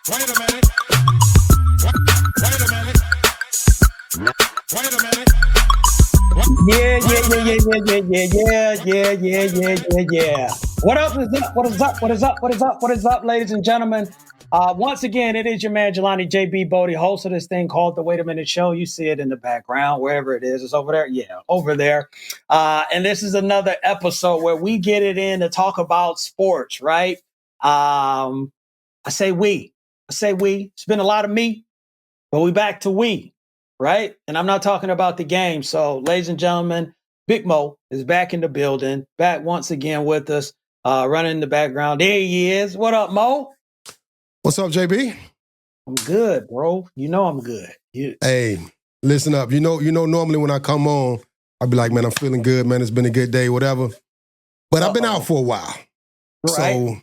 Wait a minute. Wait a minute. Wait a minute. Yeah, yeah, yeah, yeah, yeah, yeah, yeah, yeah, yeah, yeah, yeah. What up? What is up? What is up? What is up? What is up? What is up, ladies and gentlemen? Once again, it is your man Jelani JB Bodie, host of this thing called the Wait a Minute Show. You see it in the background, wherever it is. It's over there. Yeah, over there. And this is another episode where we get it in to talk about sports, right? I say we. I say we. It's been a lot of me, but we back to we, right? And I'm not talking about the game. So, ladies and gentlemen, Big Mo is back in the building, back once again with us, running in the background. There he is. What up, Mo? What's up, JB? I'm good, bro. You know I'm good. Hey, listen up. You know, normally when I come on, I'll be like, man, I'm feeling good, man. It's been a good day, whatever. But I've been out for a while. Right. So,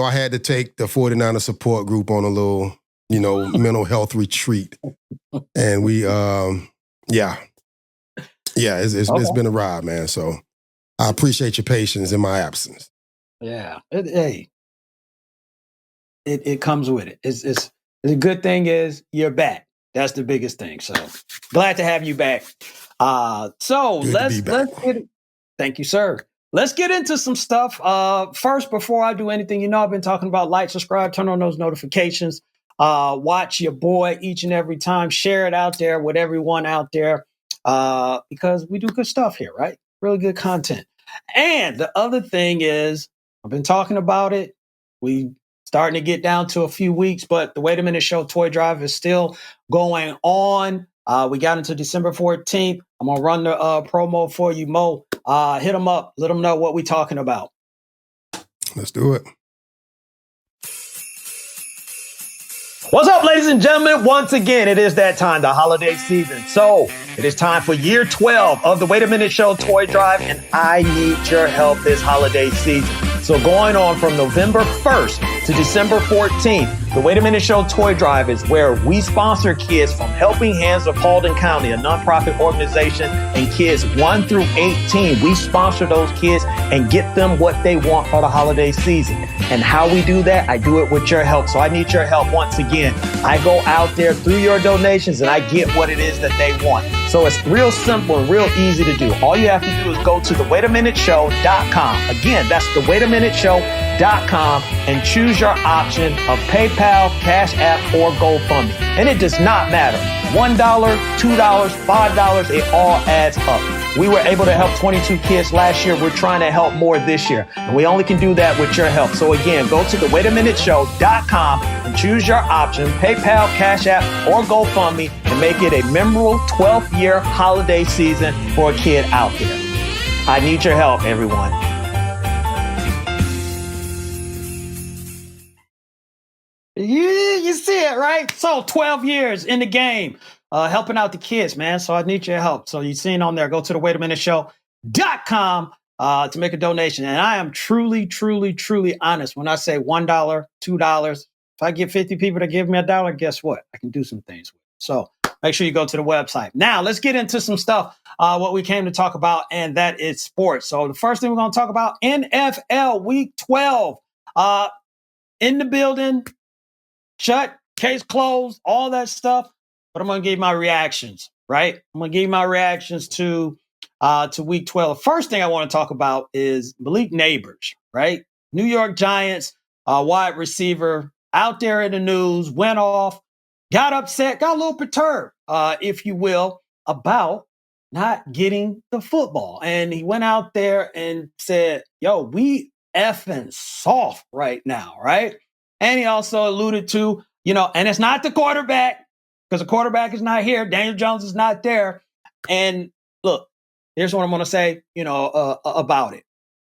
I had to take the 49er support group on a little, mental health retreat. And we, it's been a ride, man. So I appreciate your patience in my absence. Yeah. It comes with it. It's the good thing is you're back. That's the biggest thing. So glad to have you back. Let's get it. Thank you, sir. Let's get into some stuff. First, before I do anything, I've been talking about like, subscribe, turn on those notifications. Watch your boy each and every time. Share it out there with everyone out there because we do good stuff here, right? Really good content. And the other thing is, I've been talking about it. We starting to get down to a few weeks, but the Wait a Minute Show toy drive is still going on. We got into December 14th. I'm going to run the promo for you, Mo. Hit them up. Let them know what we're talking about. Let's do it. What's up, ladies and gentlemen? Once again, it is that time, the holiday season. So it is time for year 12 of the Wait a Minute Show toy drive, and I need your help this holiday season. So going on from November 1st to December 14th, the Wait a Minute Show toy drive is where we sponsor kids from Helping Hands of Paulding County, a nonprofit organization, and kids 1 through 18. We sponsor those kids and get them what they want for the holiday season. And how we do that, I do it with your help. So I need your help once again. I go out there through your donations and I get what it is that they want. So it's real simple and real easy to do. All you have to do is go to thewaitaminuteshow.com. Again, that's thewaitaminuteshow.com and choose your option of PayPal, Cash App, or GoFundMe. And it does not matter. $1, $2, $5, it all adds up. We were able to help 22 kids last year. We're trying to help more this year. And we only can do that with your help. So again, go to thewaitaminuteshow.com and choose your option, PayPal, Cash App, or GoFundMe, and make it a memorable 12th year holiday season for a kid out there. I need your help, everyone. Yeah, you see it, right? So 12 years in the game. Helping out the kids, man. So I need your help. So you've seen on there, go to the waitaminuteshow.com to make a donation. And I am truly, truly, truly honest. When I say $1, $2, if I get 50 people to give me $1, guess what? I can do some things with it. So make sure you go to the website. Now let's get into some stuff, what we came to talk about, and that is sports. So the first thing we're going to talk about, NFL Week 12. In the building, shut, case closed, all that stuff. But I'm going to give you my reactions, right? I'm going to give you my reactions to Week 12. First thing I want to talk about is Malik Nabers, right? New York Giants wide receiver out there in the news, went off, got upset, got a little perturbed, if you will, about not getting the football. And he went out there and said, yo, we effing soft right now, right? And he also alluded to, and it's not the quarterback, because the quarterback is not here. Daniel Jones is not there. And look, here's what I'm going to say, about it.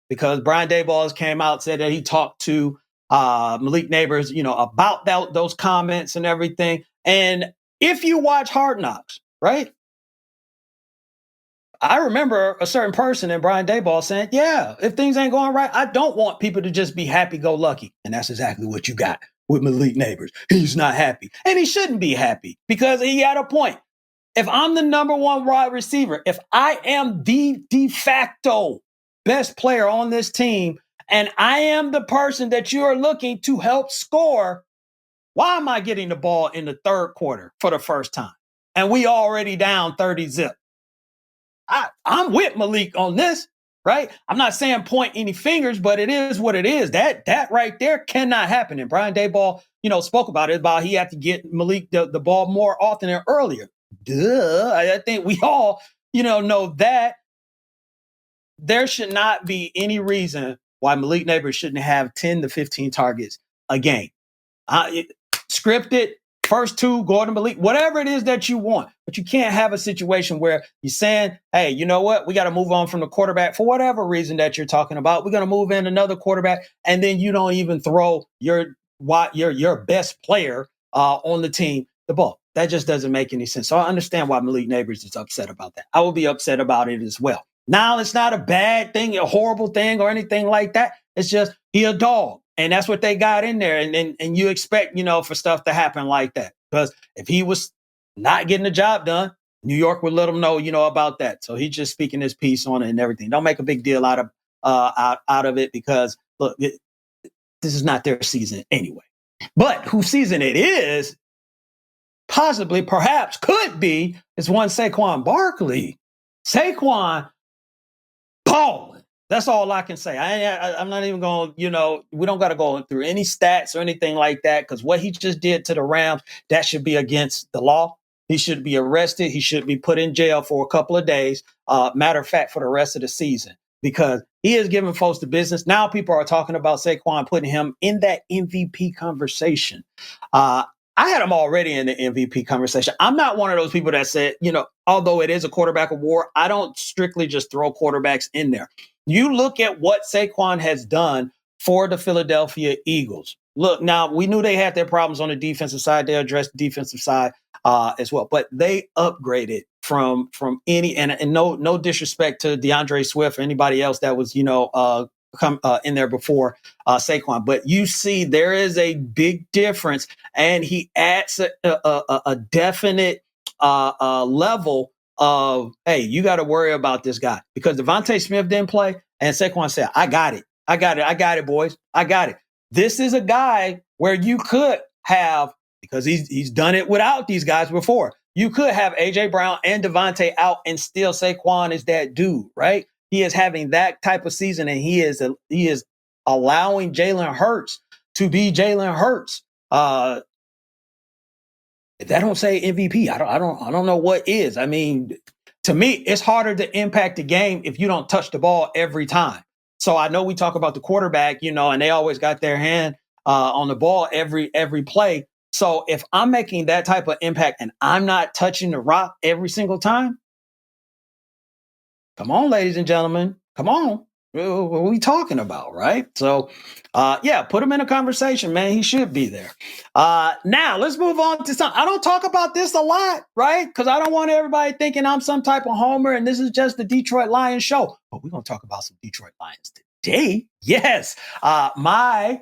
Because Brian Daboll came out, said that he talked to Malik Nabers, about those comments and everything. And if you watch Hard Knocks, right? I remember a certain person in Brian Daboll saying, yeah, if things ain't going right, I don't want people to just be happy-go-lucky. And that's exactly what you got with Malik Nabers. He's not happy. And he shouldn't be happy because he had a point. If I'm the number one wide receiver, if I am the de facto best player on this team, and I am the person that you are looking to help score, Why am I getting the ball in the third quarter for the first time? And we already down 30 zip. I'm with Malik on this, right? I'm not saying point any fingers, but it is what it is. That right there cannot happen. And Brian Daboll, spoke about it, about he had to get Malik the ball more often and earlier. Duh. I think we all, know that there should not be any reason why Malik Nabers shouldn't have 10 to 15 targets a game. Scripted, first two, Gordon Malik, whatever it is that you want. But you can't have a situation where you're saying, hey, you know what? We got to move on from the quarterback for whatever reason that you're talking about. We're going to move in another quarterback, and then you don't even throw your best player on the team the ball. That just doesn't make any sense. So I understand why Malik Nabers is upset about that. I will be upset about it as well. Now, it's not a bad thing, a horrible thing, or anything like that. It's just he a dog. And that's what they got in there. And you expect, for stuff to happen like that. Because if he was not getting the job done, New York would let him know, about that. So he's just speaking his piece on it and everything. Don't make a big deal out of it, because, look, this is not their season anyway. But whose season it is, possibly, perhaps, could be, is one Saquon Barkley. Saquon balling. That's all I can say. I'm not even going, we don't got to go through any stats or anything like that, because what he just did to the Rams, that should be against the law. He should be arrested. He should be put in jail for a couple of days. Matter of fact, for the rest of the season, because he is giving folks the business. Now people are talking about Saquon, putting him in that MVP conversation. I had him already in the MVP conversation. I'm not one of those people that said, although it is a quarterback award, I don't strictly just throw quarterbacks in there. You look at what Saquon has done for the Philadelphia Eagles. Look, now we knew they had their problems on the defensive side. They addressed the defensive side as well, but they upgraded from any, and no disrespect to DeAndre Swift or anybody else that was, come in there before Saquon, but you see there is a big difference, and he adds a definite level of, hey, you got to worry about this guy, because Devontae Smith didn't play, and Saquon said, I got it, boys. I got it. This is a guy where you could have, because he's done it without these guys before, you could have A.J. Brown and Devontae out, and still Saquon is that dude, right? He is having that type of season, and he is allowing Jalen Hurts to be Jalen Hurts. If that don't say MVP, I don't know what is. I mean, to me, it's harder to impact the game if you don't touch the ball every time. So I know we talk about the quarterback, and they always got their hand on the ball every play. So if I'm making that type of impact and I'm not touching the rock every single time, come on, ladies and gentlemen, come on. What are we talking about, right? So, put him in a conversation, man. He should be there. Now, let's move on to something. I don't talk about this a lot, right? Because I don't want everybody thinking I'm some type of homer and this is just the Detroit Lions show. But we're going to talk about some Detroit Lions today. Yes, my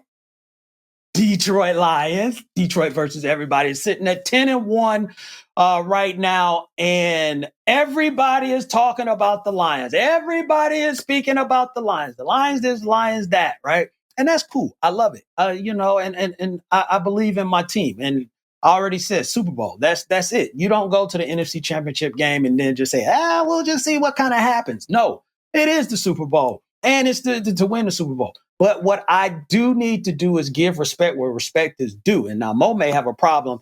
Detroit Lions, Detroit versus everybody, is sitting at 10-1 right now, and everybody is talking about the Lions. Everybody is speaking about the Lions. The Lions this, Lions that, right? And that's cool. I love it. And I believe in my team. And I already said Super Bowl. That's it. You don't go to the NFC Championship game and then just say, we'll just see what kind of happens. No, it is the Super Bowl, and it's to win the Super Bowl. But what I do need to do is give respect where respect is due. And now Mo may have a problem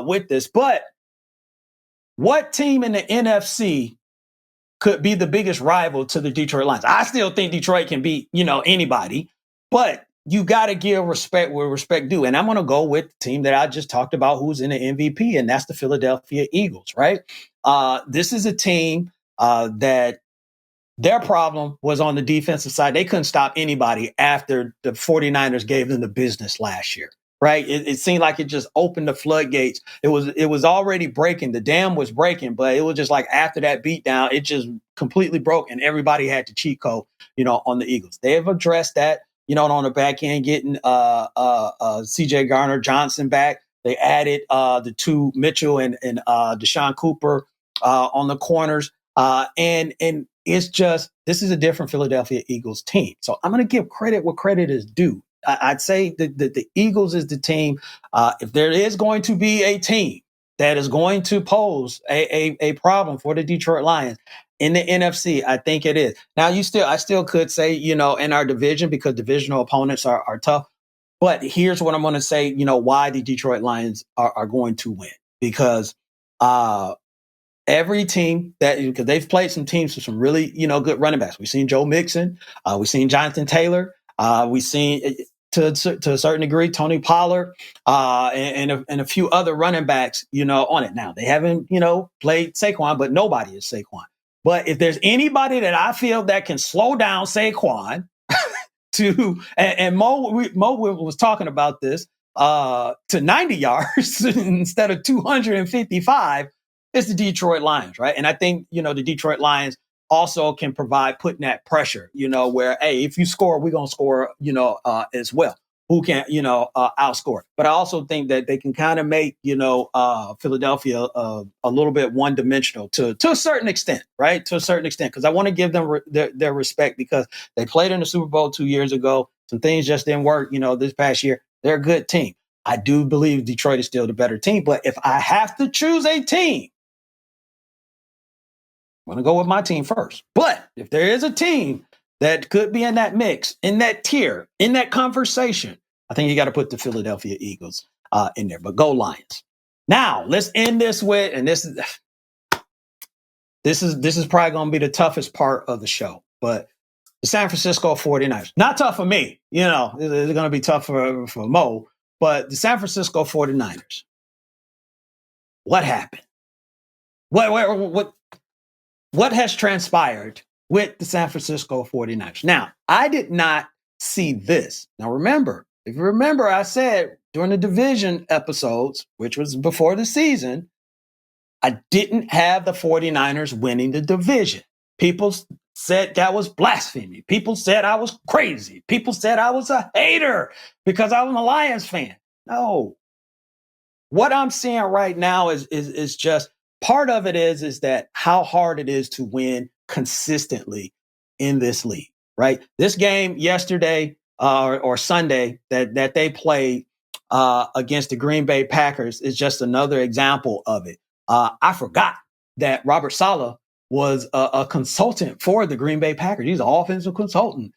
with this, but what team in the NFC could be the biggest rival to the Detroit Lions? I still think Detroit can beat, anybody, but you got to give respect where respect due. And I'm going to go with the team that I just talked about, who's in the MVP, and that's the Philadelphia Eagles, right? This is a team that their problem was on the defensive side. They couldn't stop anybody after the 49ers gave them the business last year, right? It seemed like it just opened the floodgates. It was already breaking. The dam was breaking, but it was just like after that beatdown, it just completely broke, and everybody had to cheat code, on the Eagles. They have addressed that, on the back end, getting C.J. Garner-Johnson back. They added the two, Mitchell and Deshaun Cooper, on the corners. And it's just, this is a different Philadelphia Eagles team. So I'm going to give credit where credit is due. I'd say the Eagles is the team. If there is going to be a team that is going to pose a problem for the Detroit Lions in the NFC, I think it is. Now, I still could say, in our division, because divisional opponents are tough. But here's what I'm going to say, why the Detroit Lions are going to win. Because every team because they've played some teams with some really, good running backs. We've seen Joe Mixon. We've seen Jonathan Taylor. We've seen, to a certain degree, Tony Pollard and a few other running backs, on it. Now, they haven't, played Saquon, but nobody is Saquon. But if there's anybody that I feel that can slow down Saquon and Mo was talking about this, to 90 yards instead of 255, it's the Detroit Lions, right? And I think, the Detroit Lions also can provide putting that pressure, where, hey, if you score, we're going to score, as well. Who can, outscore. But I also think that they can kind of make, Philadelphia a little bit one-dimensional to a certain extent, right? To a certain extent, because I want to give them their respect, because they played in the Super Bowl 2 years ago. Some things just didn't work, this past year. They're a good team. I do believe Detroit is still the better team. But if I have to choose a team, I'm going to go with my team first. But if there is a team that could be in that mix, in that tier, in that conversation, I think you got to put the Philadelphia Eagles in there. But go Lions. Now, let's end this with, and this is probably going to be the toughest part of the show, but the San Francisco 49ers. Not tough for me. It's going to be tough for Mo, but the San Francisco 49ers. What happened? What has transpired with the San Francisco 49ers? Now, I did not see this. Now, if you remember, I said during the division episodes, which was before the season, I didn't have the 49ers winning the division. People said that was blasphemy. People said I was crazy. People said I was a hater because I was a Lions fan. No. What I'm seeing right now is just part of it is that how hard it is to win consistently in this league, right? This game yesterday or Sunday that they played against the Green Bay Packers is just another example of it. I forgot that Robert Saleh was a consultant for the Green Bay Packers. He's an offensive consultant,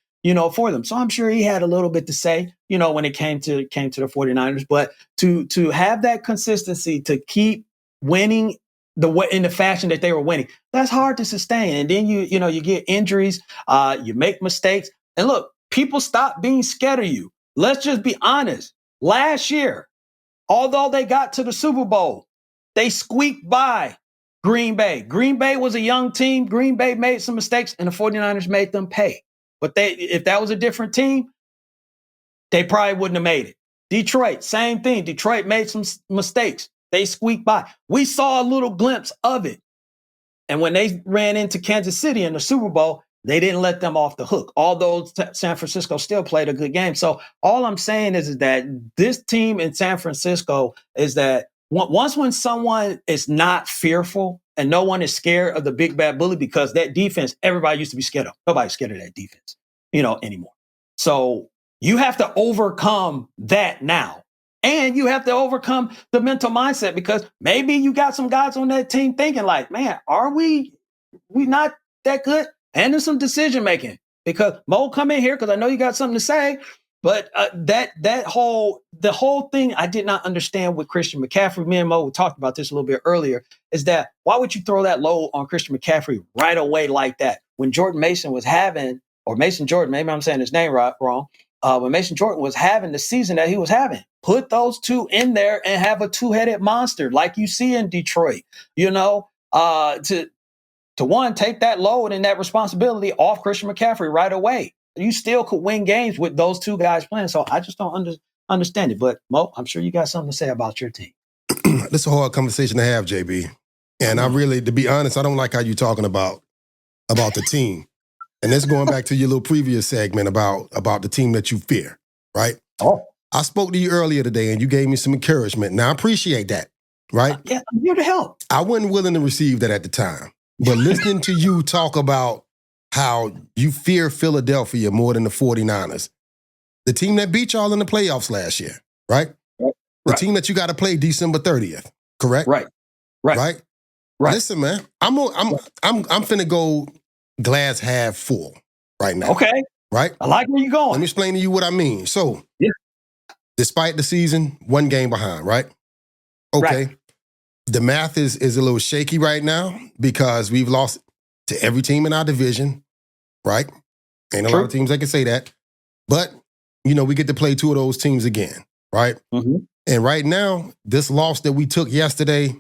for them. So I'm sure he had a little bit to say, when it came to the 49ers. But to have that consistency, to keep winning in the fashion that they were winning, that's hard to sustain. And then you get injuries, you make mistakes. And look, people stop being scared of you. Let's just be honest. Last year, although they got to the Super Bowl, they squeaked by Green Bay. Green Bay was a young team. Green Bay made some mistakes, and the 49ers made them pay. But if that was a different team, they probably wouldn't have made it. Detroit, same thing. Detroit made some mistakes. They squeaked by. We saw a little glimpse of it. And when they ran into Kansas City in the Super Bowl, they didn't let them off the hook, although San Francisco still played a good game. So all I'm saying is that this team in San Francisco is that when someone is not fearful and no one is scared of the big bad bully, because that defense, everybody used to be scared of. Nobody's scared of that defense, anymore. So you have to overcome that now. And you have to overcome the mental mindset, because maybe you got some guys on that team thinking like, man, are we not that good? And there's some decision making, because Mo, come in here because I know you got something to say. But the whole thing I did not understand with Christian McCaffrey. Me and Mo talked about this a little bit earlier. Is that why would you throw that load on Christian McCaffrey right away like that when Mason Jordan? Maybe I'm saying his name wrong. When Mason Jordan was having the season that he was having, put those two in there and have a two-headed monster like you see in Detroit. To one, take that load and that responsibility off Christian McCaffrey right away. You still could win games with those two guys playing. So I just don't understand it. But Mo, I'm sure you got something to say about your team. This is a hard conversation to have, JB. And I really, to be honest, I don't like how you're talking about the team. And this going back to your little previous segment about the team that you fear, right? Oh. I spoke to you earlier today and you gave me some encouragement. Now, I appreciate that, right? Yeah, I'm here to help. I wasn't willing to receive that at the time. But listening to you talk about how you fear Philadelphia more than the 49ers, The team that beat y'all in the playoffs last year, right? The Right. team that you got to play December 30th, correct? Right. Right? Right. Listen, man, I'm finna go glass half full right now. Okay. Right? I like where you're going. Let me explain to you what I mean. So, Yeah. despite the season, 1 game behind, right? Okay. Right. The math is a little shaky right now because we've lost to every team in our division, right? Ain't a lot of teams that can say that. But, we get to play 2 of those teams again, right? Mm-hmm. And right now, this loss that we took yesterday,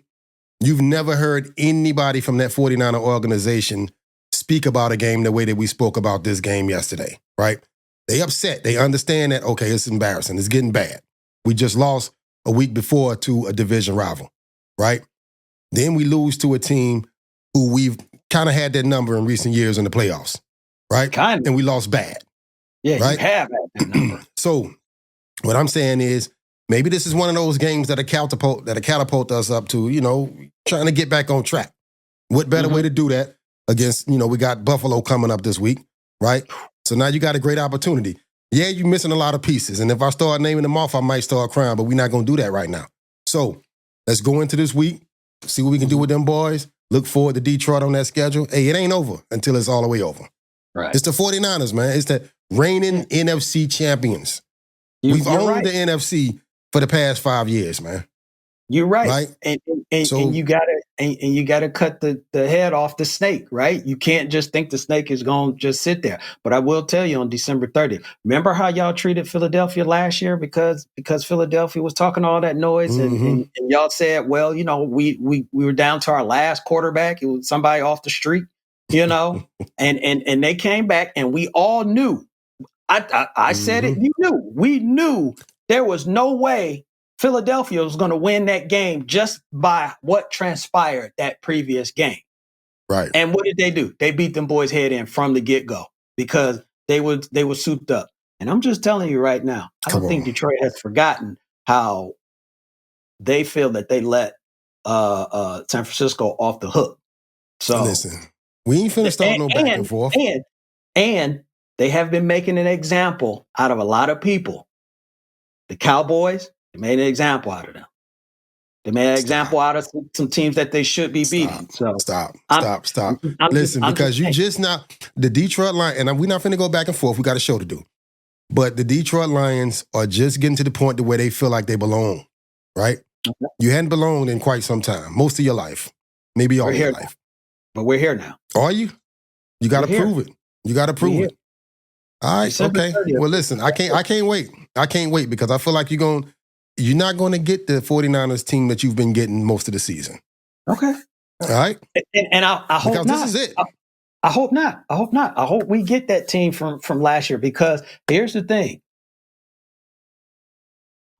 you've never heard anybody from that 49er organization speak about a game the way that we spoke about this game yesterday, right? They upset. They understand that, okay, it's embarrassing. It's getting bad. We just lost a week before to a division rival, right? Then we lose to a team who we've kind of had that number in recent years in the playoffs, right? Kind of. And we lost bad. Yeah, right? you have that number. So what I'm saying is maybe this is one of those games that catapult us up to, trying to get back on track. What better way to do that against, we got Buffalo coming up this week, right? So now you got a great opportunity. Yeah, you're missing a lot of pieces. And if I start naming them off, I might start crying, but we're not going to do that right now. So let's go into this week, see what we can do with them boys. Look forward to Detroit on that schedule. Hey, it ain't over until it's all the way over. Right. It's the 49ers, man. It's the reigning NFC champions. We've owned the NFC for the past 5 years, man. You're right. Right? And you gotta cut the head off the snake, right? You can't just think the snake is gonna just sit there. But I will tell you on December 30th, remember how y'all treated Philadelphia last year because Philadelphia was talking all that noise and y'all said, well, we were down to our last quarterback. It was somebody off the street, and they came back and we all knew. I said it, you knew. We knew there was no way Philadelphia was going to win that game just by what transpired that previous game. Right. And what did they do? They beat them boys head in from the get-go because they were souped up. And I'm just telling you right now, I don't think Detroit has forgotten how they feel that they let San Francisco off the hook. So listen, we ain't finna start no back and forth. And they have been making an example out of a lot of people. The Cowboys, they made an example out of them. They made an example out of some teams that they should be beating. So Stop. Listen, because you just not the Detroit Lions, and we're not finna go back and forth. We got a show to do. But the Detroit Lions are just getting to the point to where they feel like they belong, right? Okay. You hadn't belonged in quite some time, most of your life, maybe all your life. But we're here now. Are you? You got to prove it. You got to prove it. All right, December okay. 30th. Well, listen, I can't wait. I can't wait because I feel like you're not going to get the 49ers team that you've been getting most of the season. Okay. All right? And I hope because not. This is it. I hope not. I hope we get that team from last year because here's the thing.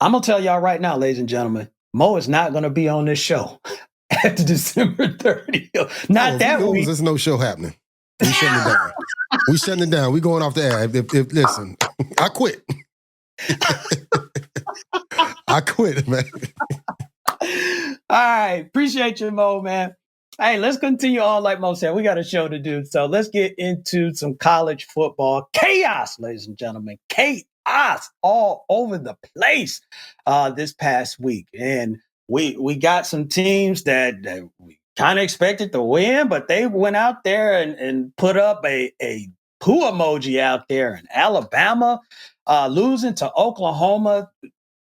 I'm going to tell y'all right now, ladies and gentlemen, Mo is not going to be on this show after December 30th. Not that week. There's no show happening. We shutting it down. We shutting it down. We going off the air. If listen, I quit. I quit, man. All right. Appreciate you, Mo, man. Hey, let's continue on. Like Mo said, we got a show to do. So let's get into some college football chaos, ladies and gentlemen. Chaos all over the place this past week. And we got some teams that we kind of expected to win, but they went out there and put up a poo emoji out there in Alabama, losing to Oklahoma.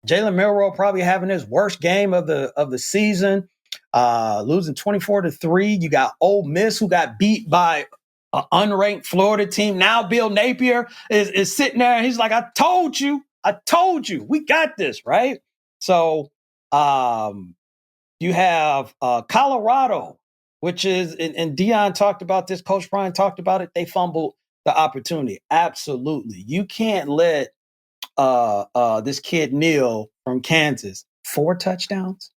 Jalen Milroe probably having his worst game of the season, losing 24-3. You got Ole Miss who got beat by an unranked Florida team. Now Bill Napier is sitting there and he's like, I told you, we got this, right? So you have Colorado, which is, and Deion talked about this, Coach Brian talked about it, they fumbled the opportunity. Absolutely. You can't let this kid Neal from Kansas, 4 touchdowns.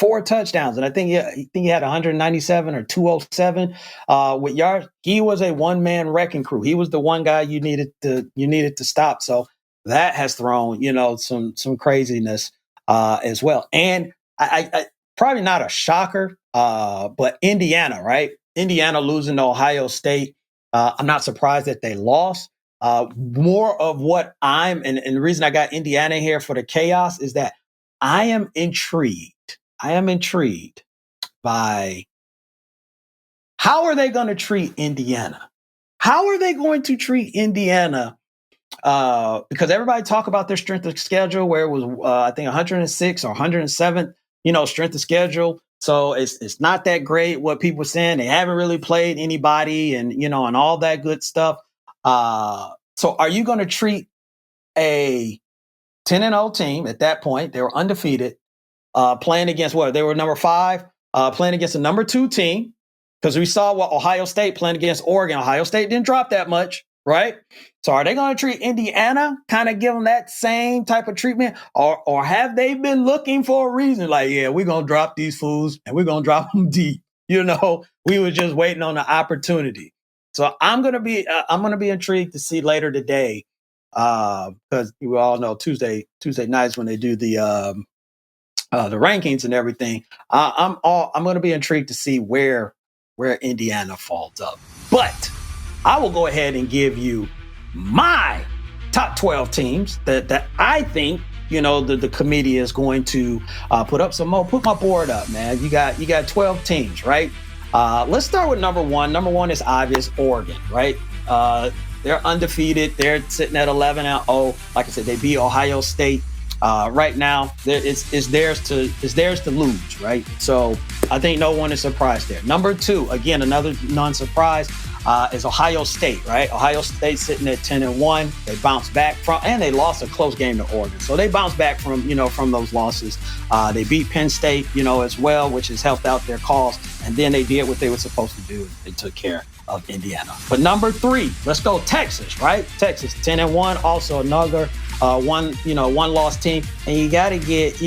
And I think he had 197 or 207 with yards. He was a one-man wrecking crew. He was the one guy you needed to stop. So that has thrown, some craziness as well. And I probably not a shocker, but Indiana, right? Indiana losing to Ohio State. I'm not surprised that they lost. More of what and the reason I got Indiana here for the chaos is that I am intrigued. I am intrigued by how are they going to treat Indiana? How are they going to treat Indiana? Because everybody talk about their strength of schedule, where it was, I think 106 or 107, strength of schedule. So it's not that great. What people are saying, they haven't really played anybody, and and all that good stuff. So are you going to treat a 10-0 team at that point? They were undefeated, playing against what? They were number 5, playing against a number 2 team. Because we saw what Ohio State playing against Oregon. Ohio State didn't drop that much, right? So are they going to treat Indiana, kind of give them that same type of treatment? Or have they been looking for a reason? Like, yeah, we're going to drop these fools and we're going to drop them deep. We were just waiting on the opportunity. So I'm going to be intrigued to see later today, because we all know Tuesday nights when they do the rankings and everything. I'm going to be intrigued to see where Indiana falls up. But I will go ahead and give you my top 12 teams that I think, the committee is going to put up. So Mo, put my board up, man. You got 12 teams, right? Let's start with number 1. Number 1 is obvious, Oregon, right? They're undefeated. They're sitting at 11-0. Like I said, they beat Ohio State. Right now, it's theirs to lose, right? So I think no one is surprised there. Number 2, again, another non-surprise, is Ohio State, right? Ohio State sitting at 10-1. They bounced back and they lost a close game to Oregon. So they bounced back from those losses. They beat Penn State, as well, which has helped out their cause. And then they did what they were supposed to do. They took care of Indiana. But number 3, let's go Texas, right? Texas 10-1, also another one loss team, and you gotta get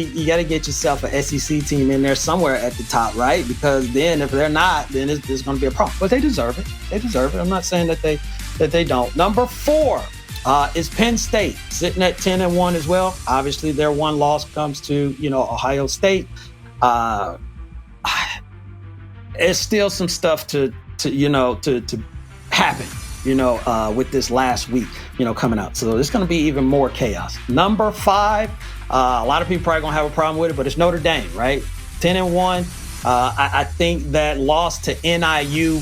yourself an SEC team in there somewhere at the top, right? Because then if they're not, then it's going to be a problem. But they deserve it. I'm not saying that they don't. Number 4 is Penn State, sitting at 10-1 as well. Obviously, their one loss comes to Ohio State. It's still some stuff to happen. With this last week, coming out. So it's going to be even more chaos. Number 5, a lot of people probably going to have a problem with it, but it's Notre Dame, right? 10-1. I think that loss to NIU,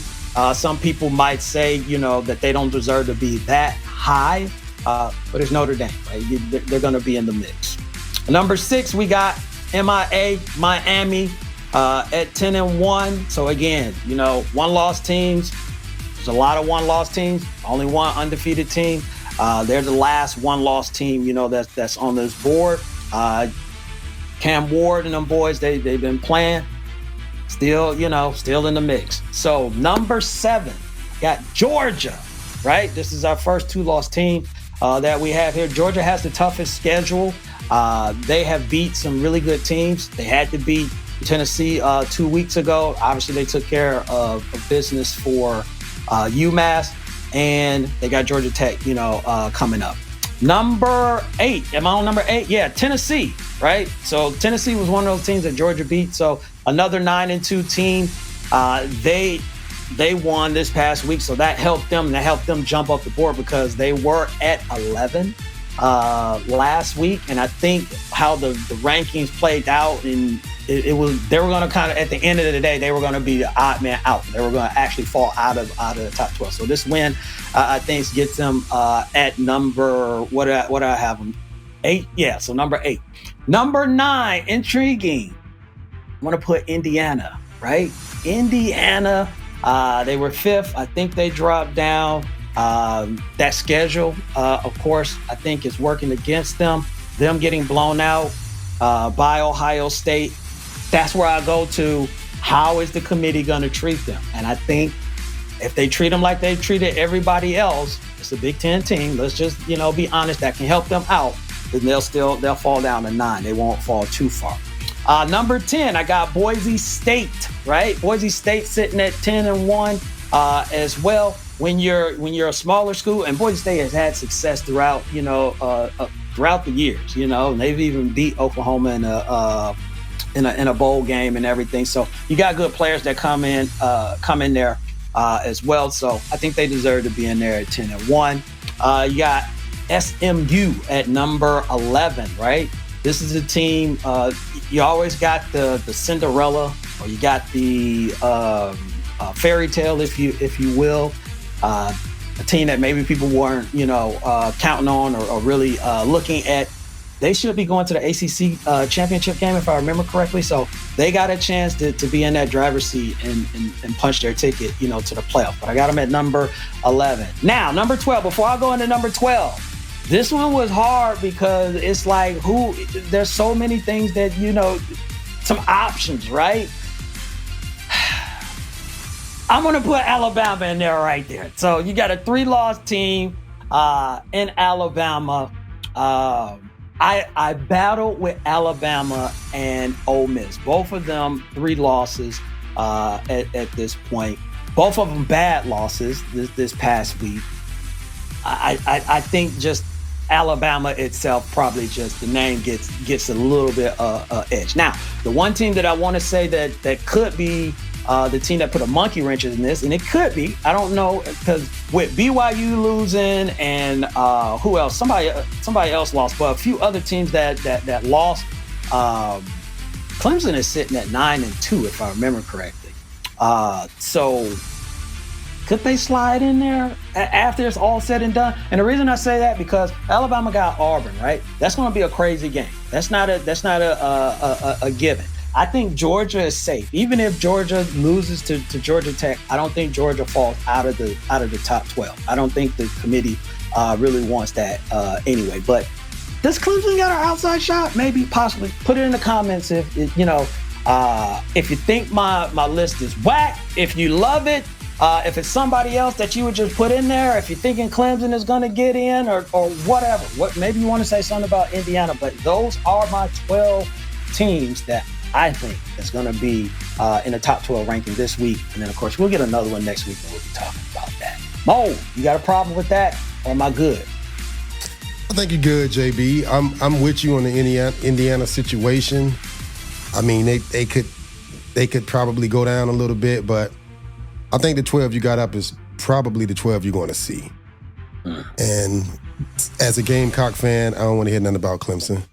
some people might say, that they don't deserve to be that high, but it's Notre Dame, right? They're going to be in the mix. Number 6, we got Miami, at 10-1. So again, one-loss teams. There's a lot of one-loss teams, only one undefeated team. They're the last one-loss team, that's on this board. Cam Ward and them boys, they've been playing, still in the mix. So number 7, got Georgia, right? This is our first 2-loss team that we have here. Georgia has the toughest schedule. They have beat some really good teams. They had to beat Tennessee 2 weeks ago. Obviously, they took care of business for UMass, and they got Georgia Tech, coming up. Number 8, am I on number 8? Yeah, Tennessee, right? So Tennessee was one of those teams that Georgia beat. So another 9-2 team. They won this past week, so that helped them. That helped them jump up the board because they were at 11 last week, and I think how the rankings played out, and they were going to kind of, at the end of the day, they were going to be the odd man out. They were going to actually fall out of the top 12. So this win, I think, gets them at number, what do I have them? 8? Yeah, so number 8. Number 9, intriguing. I want to put Indiana, right? Indiana, they were 5th. I think they dropped down. That schedule, of course, I think is working against them. Them getting blown out by Ohio State. That's where I go to, how is the committee going to treat them? And I think if they treat them like they treated everybody else, it's a Big Ten team. Let's just, be honest, that can help them out. Then they'll fall down to 9. They won't fall too far. Number 10, I got Boise State, right? Boise State sitting at 10-1 as well. When you're a smaller school, and Boise State has had success throughout, throughout the years, and they've even beat Oklahoma in a bowl game and everything. So you got good players that come in there as well. So I think they deserve to be in there at 10-1. You got SMU at number 11, right? This is a team. You always got the Cinderella, or you got the fairy tale, if you will. A team that maybe people weren't, counting on or really looking at. They should be going to the ACC championship game, if I remember correctly. So they got a chance to be in that driver's seat and punch their ticket, to the playoff. But I got them at number 11. Now, number 12. Before I go into number 12. This one was hard because it's like there's so many things that, some options, right? I'm going to put Alabama in there right there. So you got a 3-loss team in Alabama. I battled with Alabama and Ole Miss. Both of them 3 losses at this point. Both of them bad losses this past week. I think just Alabama itself, probably just the name gets a little bit edge. Now, the one team that I want to say that could be the team that put a monkey wrench in this, and it could be, I don't know, because with BYU losing and who else? Somebody else lost, but a few other teams that lost. Clemson is sitting at 9-2, if I remember correctly. So could they slide in there after it's all said and done? And the reason I say that because Alabama got Auburn, right? That's going to be a crazy game. That's not a given. I think Georgia is safe. Even if Georgia loses to Georgia Tech, I don't think Georgia falls out of the top 12. I don't think the committee really wants that anyway. But does Clemson got an outside shot? Maybe, possibly. Put it in the comments if you think my list is whack. If you love it. If it's somebody else that you would just put in there, if you're thinking Clemson is going to get in or whatever, maybe you want to say something about Indiana, but those are my 12 teams that I think is going to be in the top 12 ranking this week. And then, of course, we'll get another one next week and we'll be talking about that. Mo, you got a problem with that or am I good? I think you're good, JB. I'm with you on the Indiana situation. I mean, they could probably go down a little bit, but I think the 12 you got up is probably the 12 you're going to see. And as a Gamecock fan, I don't want to hear nothing about Clemson.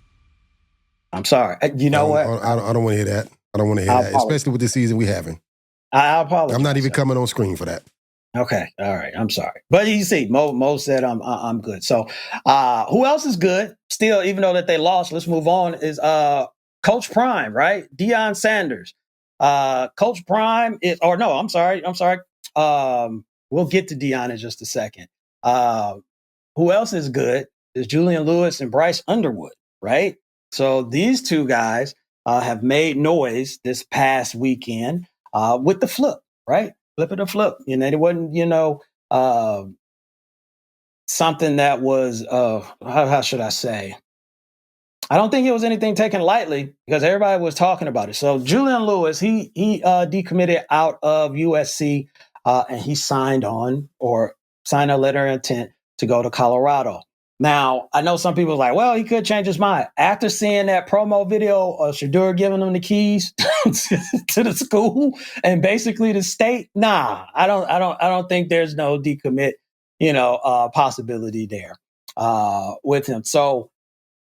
I'm sorry. You know what? I don't want to hear that. I don't want to hear that, especially with the season we having. I apologize. I'm not even coming on screen for that. Okay. All right. I'm sorry. But you see, Mo said I'm good. So who else is good? Still, even though that they lost, let's move on, is Coach Prime, right? Deion Sanders. Coach Prime is, or no, I'm sorry. We'll get to Deion in just a second. Who else is good is Julian Lewis and Bryce Underwood, right? So these two guys have made noise this past weekend with the flip, right? Flip it or flip. It wasn't, something that was, how should I say? I don't think it was anything taken lightly because everybody was talking about it. So Julian Lewis, he decommitted out of USC and he signed a letter of intent to go to Colorado. Now, I know some people are like, well, he could change his mind. After seeing that promo video of Shedeur giving him the keys to the school and basically the state, nah, I don't think there's no decommit, possibility there with him. So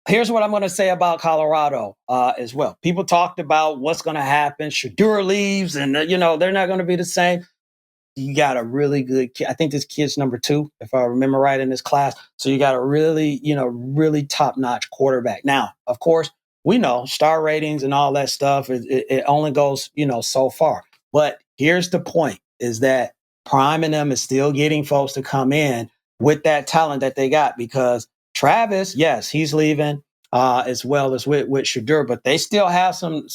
here's what I'm going to say about Colorado as well. People talked about what's going to happen. Shedeur leaves and, they're not going to be the same. You got a really good kid. I think this kid's number 2, if I remember right, in this class. So you got a really, really top-notch quarterback. Now, of course, we know star ratings and all that stuff, it only goes, so far. But here's the point, is that Prime and them is still getting folks to come in with that talent that they got, because Travis, yes, he's leaving as well as with Shedeur, but they still have some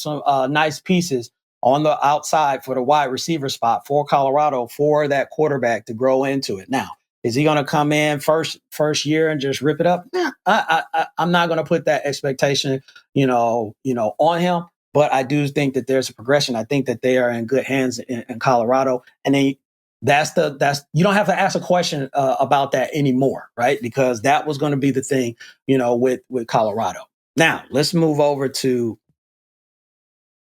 nice pieces on the outside for the wide receiver spot for Colorado for that quarterback to grow into it. Now, is he going to come in first year and just rip it up? Yeah, I'm not going to put that expectation, on him. But I do think that there's a progression. I think that they are in good hands in Colorado, and then that's you don't have to ask a question about that anymore, right? Because that was going to be the thing, with Colorado. Now let's move over to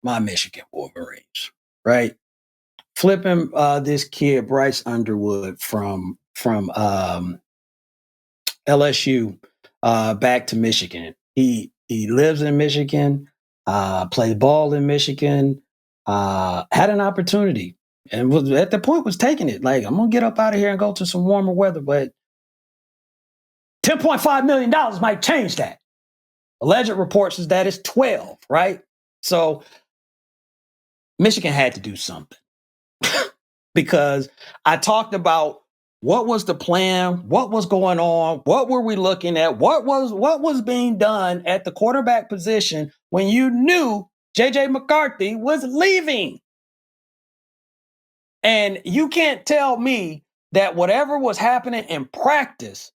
my Michigan Wolverines, right? Flipping this kid Bryce Underwood from LSU back to Michigan. He lives in Michigan, played ball in Michigan, had an opportunity, and was at the point was taking it. Like, I'm gonna get up out of here and go to some warmer weather, but $10.5 million might change that. Alleged reports is that it's 12, right? So Michigan had to do something because I talked about what was the plan, what was going on, what were we looking at, what was being done at the quarterback position when you knew JJ McCarthy was leaving. And you can't tell me that whatever was happening in practice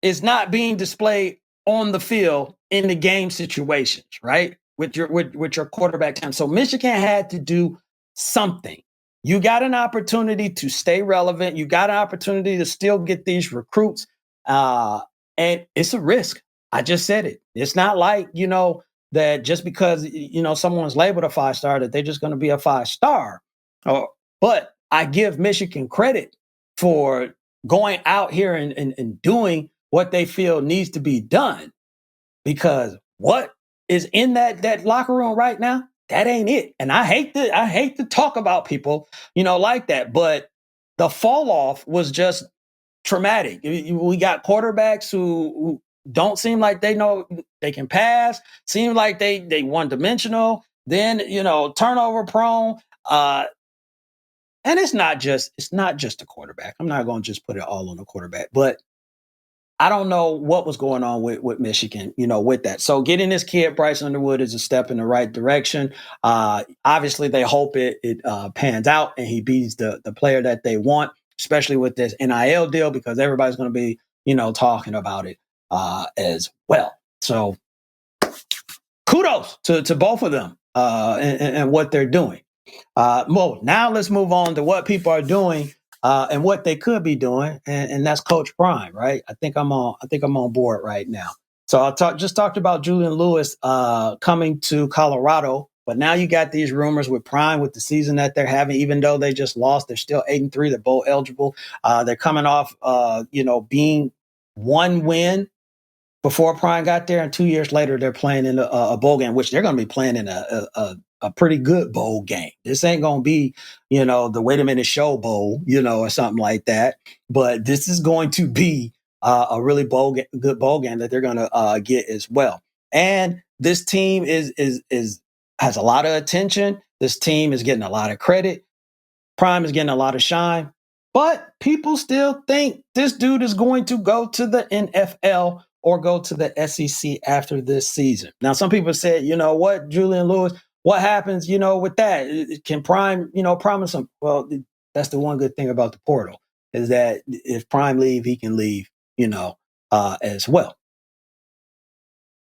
is not being displayed on the field in the game situations, right? With your quarterback time. So Michigan had to do something. You got an opportunity to stay relevant. You got an opportunity to still get these recruits. And it's a risk. I just said it. It's not like, that just because, someone's labeled a 5-star, that they're just going to be a 5-star. But I give Michigan credit for going out here and doing what they feel needs to be done, because what is in that locker room right now, that ain't it. And I hate to talk about people, like that, but the fall off was just traumatic. We got quarterbacks who don't seem like they know they can pass, seem like they one-dimensional, then, turnover prone. And it's not just a quarterback. I'm not going to just put it all on the quarterback, but I don't know what was going on with Michigan, with that. So getting this kid, Bryce Underwood, is a step in the right direction. Obviously, they hope it pans out and he beats the player that they want, especially with this NIL deal, because everybody's going to be, talking about it as well. So kudos to both of them and what they're doing. Well, now let's move on to what people are doing and what they could be doing, and that's Coach Prime, right? I think I'm on board right now. So I just talked about Julian Lewis coming to Colorado, but now you got these rumors with Prime, with the season that they're having. Even though they just lost, they're still 8-3. They're bowl eligible. They're coming off, being one win before Prime got there, and 2 years later they're playing in a bowl game, which they're going to be playing in a pretty good bowl game. This ain't going to be, the Wait a Minute Show Bowl, or something like that. But this is going to be a really good bowl game that they're going to get as well. And this team has a lot of attention. This team is getting a lot of credit. Prime is getting a lot of shine. But people still think this dude is going to go to the NFL or go to the SEC after this season. Now, some people said, what, Julian Lewis, what happens, with that? Can Prime, promise him? Well, that's the one good thing about the portal, is that if Prime leave, he can leave, as well.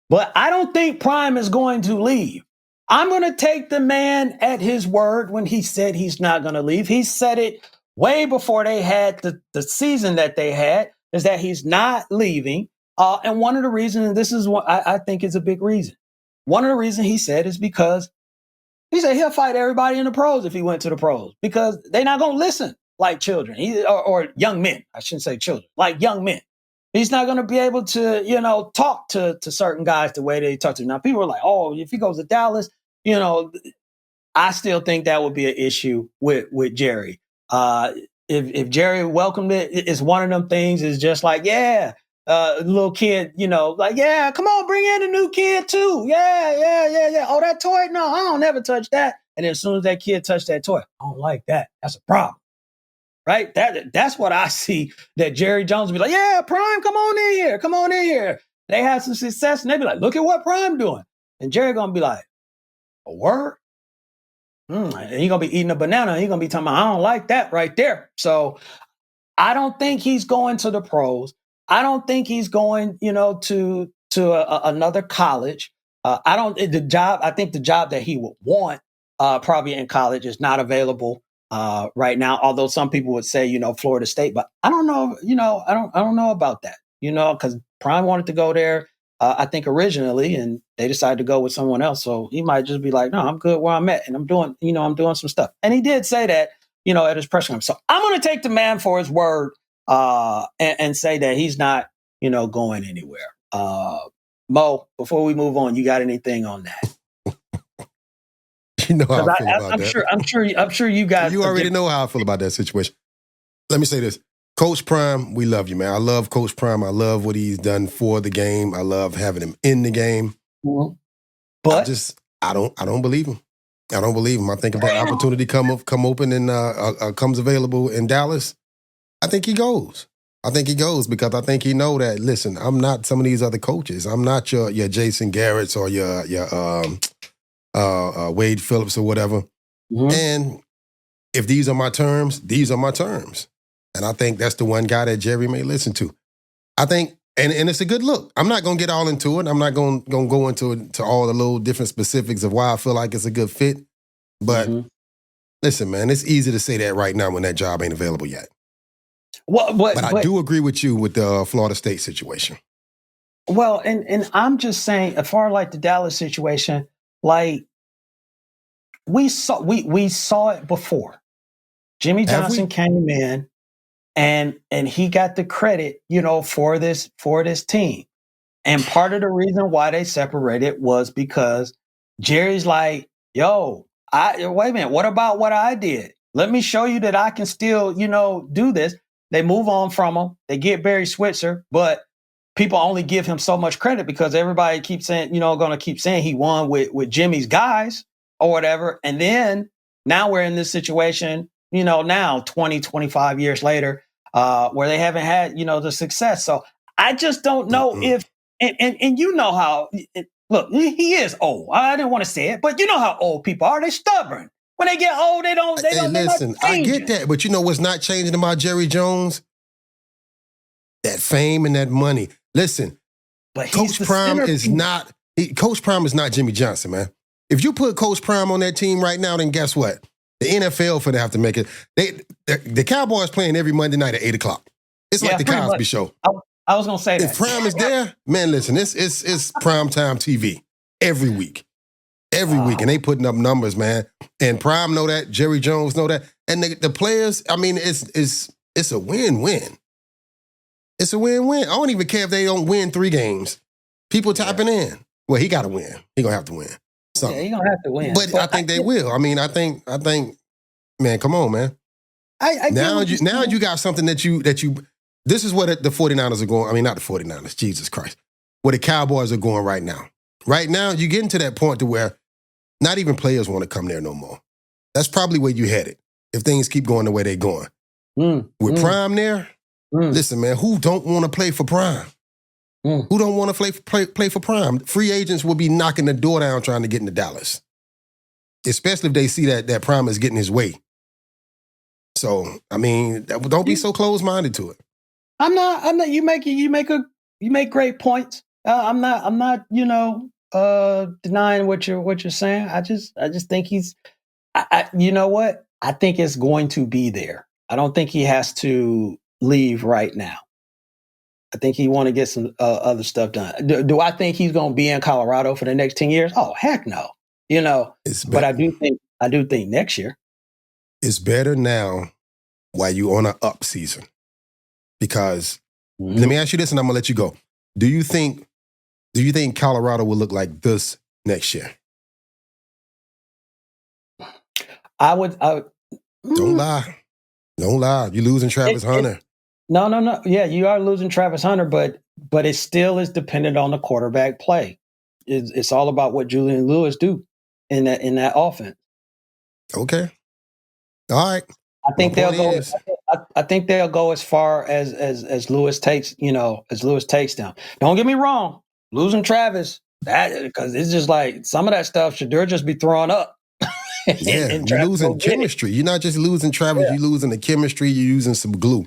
But I don't think Prime is going to leave. I'm going to take the man at his word when he said he's not going to leave. He said it way before they had the season that they had, is that he's not leaving. And one of the reasons, and this is what I think is a big reason, one of the reasons he said is because he said he'll fight everybody in the pros if he went to the pros, because they're not going to listen like children or young men. I shouldn't say children, like young men. He's not going to be able to, talk to certain guys the way they talk to. Now, people are like, oh, if he goes to Dallas, I still think that would be an issue with Jerry. If Jerry welcomed it, it's one of them things. Is just like, yeah, little kid, like, yeah, come on, bring in a new kid too. Yeah. Oh, that toy? No, I don't never touch that. And then as soon as that kid touched that toy, I don't like that. That's a problem. Right? That's what I see, that Jerry Jones will be like, yeah, Prime, come on in here. They have some success, and they be like, look at what Prime doing. And Jerry going to be like, a word? And he going to be eating a banana, and he going to be talking about, I don't like that right there. So I don't think he's going to the pros. I don't think he's going, to another college. I think the job that he would want probably in college is not available right now. Although some people would say, Florida State, but I don't know, I don't know about that, because Prime wanted to go there, I think originally, and they decided to go with someone else. So he might just be like, no, I'm good where I'm at, and I'm doing some stuff. And he did say that, at his press conference. So I'm going to take the man for his word and say that he's not, going anywhere. Mo, before we move on, you got anything on that? You know how I feel about I'm that. I'm sure you got. You already know how I feel about that situation. Let me say this. Coach Prime, we love you, man. I love Coach Prime. I love what he's done for the game. I love having him in the game. Mm-hmm. But I don't believe him. I don't believe him. I think if that opportunity come open and comes available in Dallas, I think he goes. I think he goes because I think he know that, listen, I'm not some of these other coaches. I'm not your Jason Garrett's or your Wade Phillips or whatever. Mm-hmm. And if these are my terms, these are my terms. And I think that's the one guy that Jerry may listen to. I think, and it's a good look. I'm not going to get all into it. I'm not going to go into all the little different specifics of why I feel like it's a good fit. But listen, man, it's easy to say that right now when that job ain't available yet. But I do agree with you with the Florida State situation. Well, and I'm just saying, as far like the Dallas situation, like we saw it before. Jimmy Johnson came in and he got the credit, for this team. And part of the reason why they separated was because Jerry's like, yo, wait a minute, what about what I did? Let me show you that I can still, do this. They move on from him. They get Barry Switzer, but people only give him so much credit because everybody keeps saying, going to keep saying he won with Jimmy's guys or whatever. And then now we're in this situation, now 20, 25 years later, where they haven't had, the success. So I just don't know if, and you know how, look, he is old. I didn't want to say it, but you know how old people are. They're stubborn. When they get old, they don't. Listen, I get that, but you know what's not changing about Jerry Jones? That fame and that money. Listen, but Coach Prime is not Jimmy Johnson, man. If you put Coach Prime on that team right now, then guess what? The NFL for them have to make it. The Cowboys playing every Monday night at 8:00. It's like the Cosby Show. I was gonna say that. If Prime is there, man, listen, it's prime time TV every week. Every week, and they putting up numbers, man. And Prime know that, Jerry Jones know that, and the players. I mean, it's a win-win. It's a win-win. I don't even care if they don't win 3 games. People tapping in. Well, he got to win. He gonna have to win. Something. Yeah, he gonna have to win. But I think they will. I mean, I think. Man, come on, man. Now you got something that you. This is what the 49ers are going. I mean, not the 49ers. Jesus Christ. Where the Cowboys are going right now. Right now, you're getting to that point to where not even players want to come there no more. That's probably where you headed if things keep going the way they're going. With Prime there, listen, man, who don't want to play for Prime? Who don't want to play for Prime? Free agents will be knocking the door down trying to get into Dallas, especially if they see that Prime is getting his way. So, I mean, don't be so close-minded to it. I'm not. You make great points. I'm not. Denying what you're saying. I just think he's. You know what? I think it's going to be there. I don't think he has to leave right now. I think he want to get some other stuff done. Do I think he's going to be in Colorado for the next 10 years? Oh, heck no. But I do think next year. It's better now while you're on an up season. Because let me ask you this and I'm going to let you go. Do you think Colorado will look like this next year? I would. Don't lie. Don't lie. You're losing Travis Hunter. No. Yeah, you are losing Travis Hunter, but it still is dependent on the quarterback play. It's all about what Julian Lewis do in that offense. Okay. All right. I think they'll go. I think they'll go as far as Lewis takes. As Lewis takes them. Don't get me wrong. Losing Travis, because it's just like some of that stuff Shadur just be throwing up. Yeah, you're losing chemistry. You're not just losing Travis. You're losing the chemistry. You're using some glue.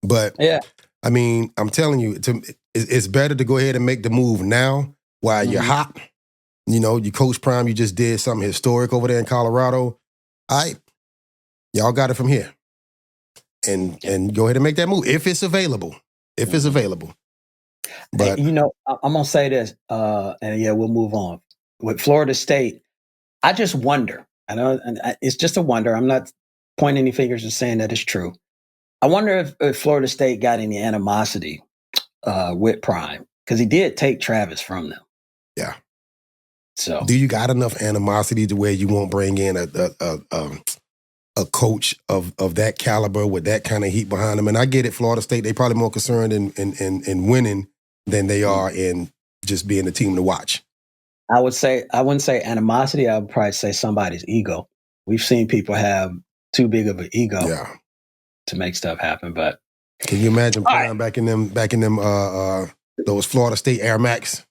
But I mean, I'm telling you, it's better to go ahead and make the move now while you're hot. You Coach Prime. You just did something historic over there in Colorado. All right, y'all got it from here, and go ahead and make that move if it's available. If it's available. But I'm gonna say this, and we'll move on with Florida State. I just wonder. I know, and it's just a wonder. I'm not pointing any fingers and saying that it's true. I wonder if Florida State got any animosity with Prime because he did take Travis from them. Yeah. So do you got enough animosity to where you won't bring in a coach of that caliber with that kind of heat behind them? And I get it, Florida State, they probably more concerned in winning than they are in just being the team to watch. I wouldn't say animosity. I would probably say somebody's ego. We've seen people have too big of an ego to make stuff happen. But can you imagine playing back in them those Florida State Air Max?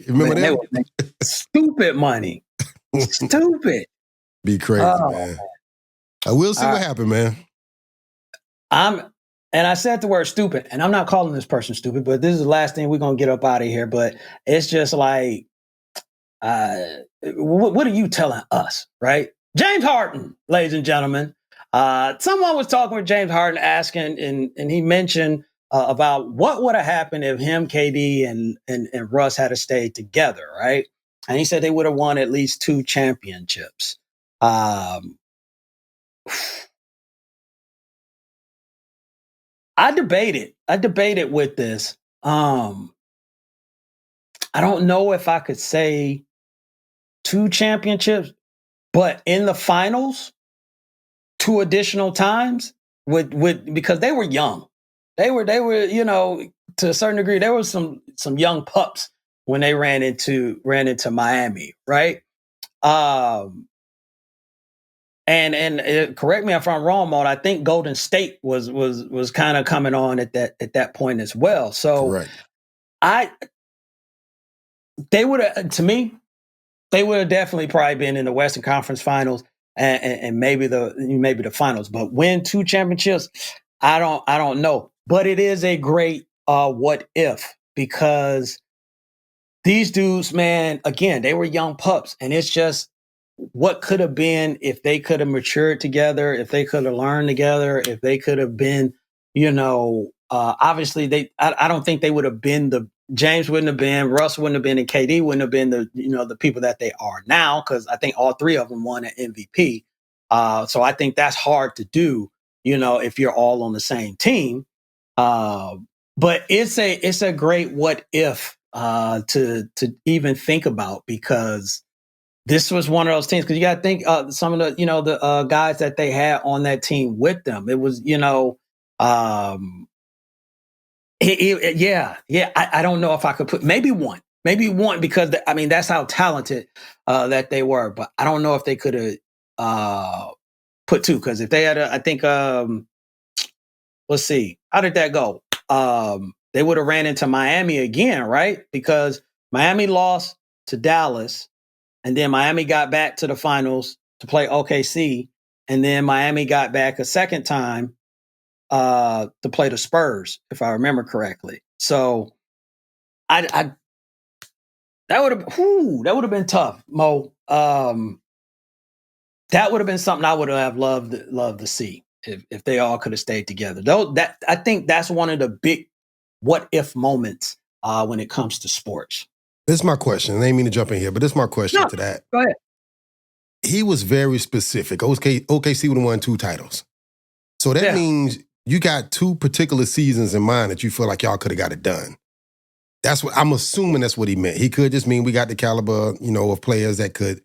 Remember man, that? they would make stupid money. Stupid. Be crazy, man. I will see what happened, man. And I said the word stupid, and I'm not calling this person stupid, but this is the last thing we're going to get up out of here. But it's just like, what are you telling us, right? James Harden, ladies and gentlemen. Someone was talking with James Harden asking, and he mentioned about what would have happened if him, KD, and Russ had to stay together, right? And he said they would have won at least 2 championships. I debated with this. I don't know if I could say 2 championships, but in the finals, 2 additional times with because they were young. They were, to a certain degree, there was some young pups when they ran into Miami, right? And correct me if I'm wrong, Maud. I think Golden State was kind of coming on at that point as well. So Correct. they would have definitely probably been in the Western Conference Finals and maybe the finals. But win 2 championships, I don't know. But it is a great what if, because these dudes, man, again, they were young pups, and it's just what could have been if they could have matured together, if they could have learned together, if they could have been, obviously I don't think they would have been James wouldn't have been, Russ wouldn't have been, and KD wouldn't have been the people that they are now, because I think all 3 of them won an MVP. So I think that's hard to do, if you're all on the same team. But it's a great what if to even think about, because this was one of those teams, because you got to think some of the guys that they had on that team with them. It was I don't know if I could put maybe one because that's how talented that they were, but I don't know if they could have put 2, because if they had I think let's see, how did that go? They would have ran into Miami again, right? Because Miami lost to Dallas, and then Miami got back to the finals to play OKC, and then Miami got back a second time to play the Spurs, if I remember correctly. So that would have been tough, Mo. That would have been something I would have loved to see if they all could have stayed together. Though I think that's one of the big what if moments when it comes to sports. This is my question. I didn't mean to jump in here, but this is my question to that. Go ahead. He was very specific. OKC would have won 2 titles. So that means you got 2 particular seasons in mind that you feel like y'all could have got it done. That's what I'm assuming. That's what he meant. He could just mean we got the caliber, of players that could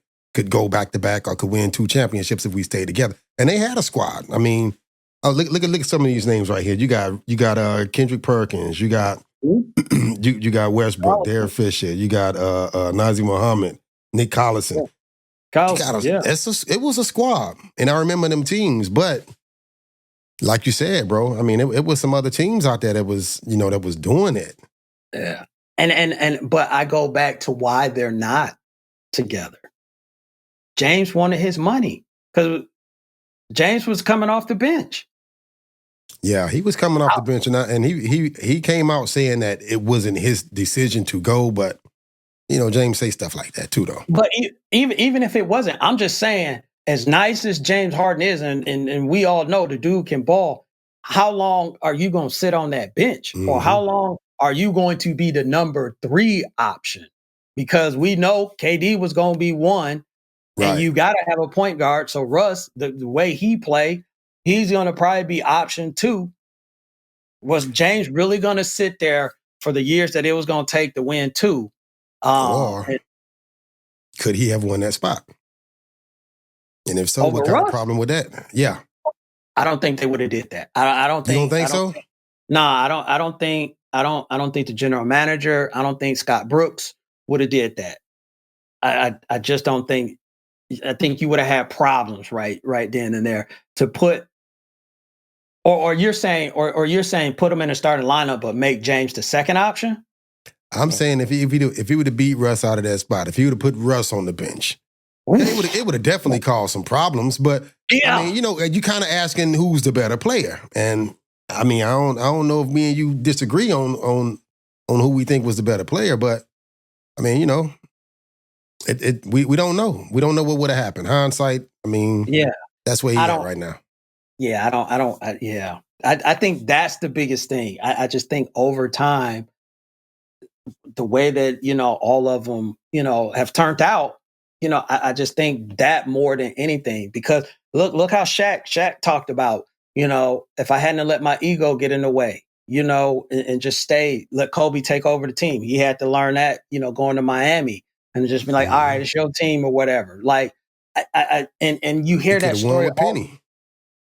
go back to back or could win 2 championships if we stay together. And they had a squad. I mean, look at some of these names right here. You got Kendrick Perkins. You got you got Westbrook, Derek Fisher. You got Nazir Muhammad, Nick Collison. It was a squad, and I remember them teams. But like you said, bro, I mean, it was some other teams out there that was doing it. Yeah, but I go back to why they're not together. James wanted his money because James was coming off the bench. Yeah, he was coming off the bench, and he came out saying that it wasn't his decision to go, but James say stuff like that too, though. But even if it wasn't, I'm just saying, as nice as James Harden is, and we all know the dude can ball, how long are you going to sit on that bench? Mm-hmm. Or how long are you going to be the number 3 option? Because we know KD was going to be 1, right, and you got to have a point guard. So Russ, the way he play, he's going to probably be option 2. Was James really going to sit there for the years that it was going to take to win 2? Or could he have won that spot? And if so, what kind of problem with that? Yeah. I don't think they would have did that. I don't think. You don't think so? I don't think. I don't think the general manager. I don't think Scott Brooks would have did that. I just don't think. I think you would have had problems right then and there to put. Or you're saying put him in a starting lineup, but make James the second option. I'm saying if he would have beat Russ out of that spot, if he would have put Russ on the bench, it would have definitely caused some problems. But yeah. I mean, you kind of asking who's the better player, and I mean, I don't know if me and you disagree on who we think was the better player, but I mean, we don't know. We don't know what would have happened. Hindsight, I mean, yeah, that's where he's at right now. Yeah, I think that's the biggest thing. I just think over time, the way that, all of them, have turned out, I just think that more than anything, because look how Shaq talked about, if I hadn't let my ego get in the way, and just let Kobe take over the team. He had to learn that, going to Miami and just be like, all right, it's your team or whatever. Like, and you hear that story with Penny.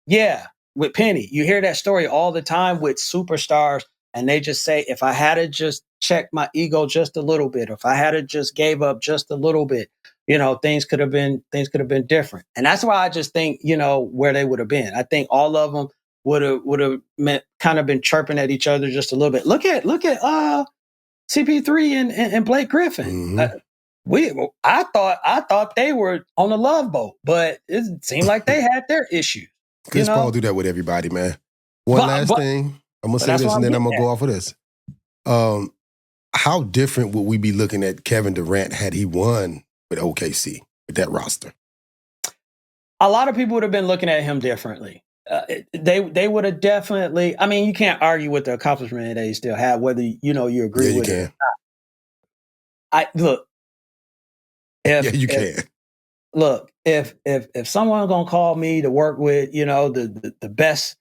Yeah, with Penny. You hear that story all the time with superstars, and they just say, if I had to just check my ego just a little bit, if I had to just gave up just a little bit, things could have been different. And that's why I just think, where they would have been. I think all of them would have kind of been chirping at each other just a little bit. Look at CP3 and Blake Griffin. Mm-hmm. I thought they were on the love boat, but it seemed like they had their issues. Chris Paul do that with everybody, man. One last thing. I'm going to say this and then I'm going to go off of this. How different would we be looking at Kevin Durant had he won with OKC, with that roster? A lot of people would have been looking at him differently. They would have definitely, I mean, you can't argue with the accomplishment that he still had, whether, you agree with it or not. You can. Look, if someone's gonna call me to work with, the best,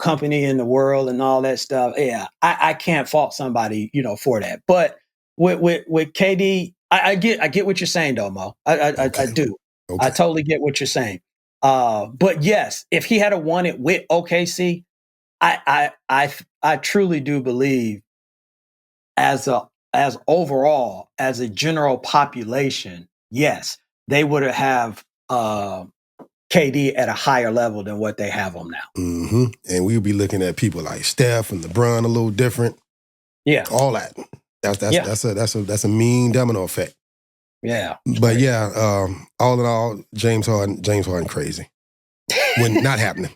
company in the world and all that stuff, yeah, I can't fault somebody, for that. But with KD, I get what you're saying, though, Mo. I do. Okay. I totally get what you're saying. But yes, if he had won it with OKC, I truly do believe as overall, as a general population, yes, they would have KD at a higher level than what they have him now. Mm-hmm. And we'll be looking at people like Steph and LeBron a little different. Yeah, all that. That's a mean domino effect. Yeah, but yeah, all in all, James Harden crazy. When not happening.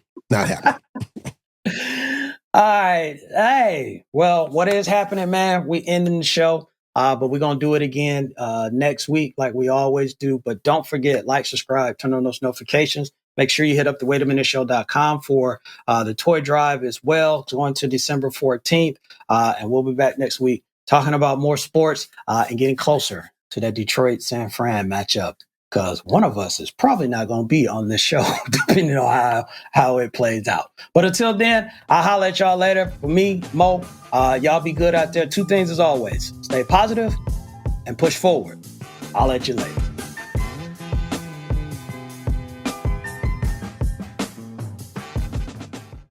All right. Hey, well, what is happening, man? We ending the show, but we're going to do it again next week like we always do. But don't forget, like, subscribe, turn on those notifications. Make sure you hit up the waitaminuteshow.com for the toy drive as well, going to December 14th. And we'll be back next week talking about more sports and getting closer to that Detroit-San Fran matchup. Because one of us is probably not going to be on this show, depending on how it plays out. But until then, I'll holler at y'all later. For me, Mo, y'all be good out there. 2 things as always. Stay positive and push forward. I'll let you later.